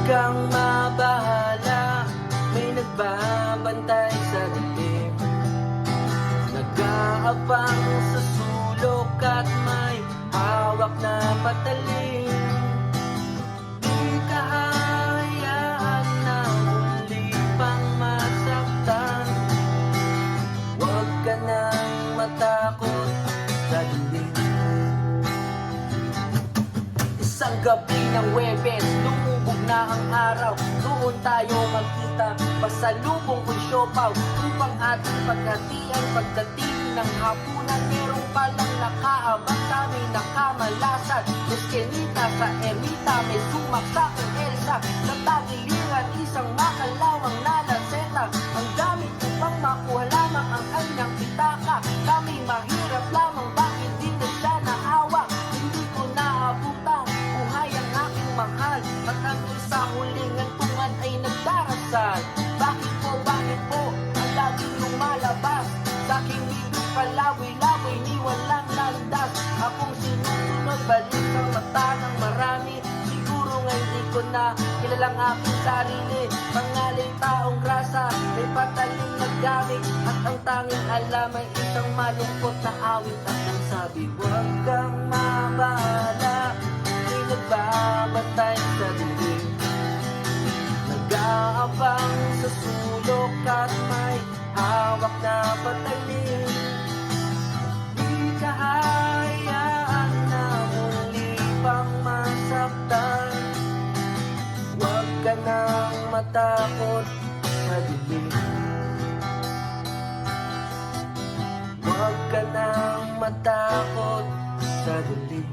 kang mabahala, may nagbabantay sa dilim, nag-aabang sa sulok at may hawak na patalim. Di ka hayaan na muli pang masaktan, huwag ka nang matakot sa dilim. Isang gabi ng Huwebes, lumubog na ang araw, doon tayo magkita, pasalubong ko'y siopaw, upang ating paghatian. Pagdating ng hapunan, merong palang nakaabang sa amin nakamalasan. Eskenita sa ermita, may sumaksa kong Elsa, sa tagiliran isang makalawang nalaseta. Ang gamit upang makuha lamang ang kanyang pitaka, kami mahirap lamang, bakit di na siya naawa? Hindi ko naabutan buhay ang aking mahal, at hanggang sa huling hantungan ay nagdarasal. Bakit po ang laging lumalabas sa aking bibig, palawi-lawi ni walang landas? Akong sinusunod, balik ang mata ng marami, siguro ngayon di ko na kilalang aking sarili. Pangalan taong grasa, may patalim na gamit, at ang tanging alam ay isang malungkot na awit. At ang sabi, huwag kang mabahala, may nagbabantay sa dilim, nag-aabang sa sulok at may hawak na patalim. Di ka hayaan na muli pang masaktan, huwag ka nang matakot sa dilim, huwag ka nang matakot sa dilim.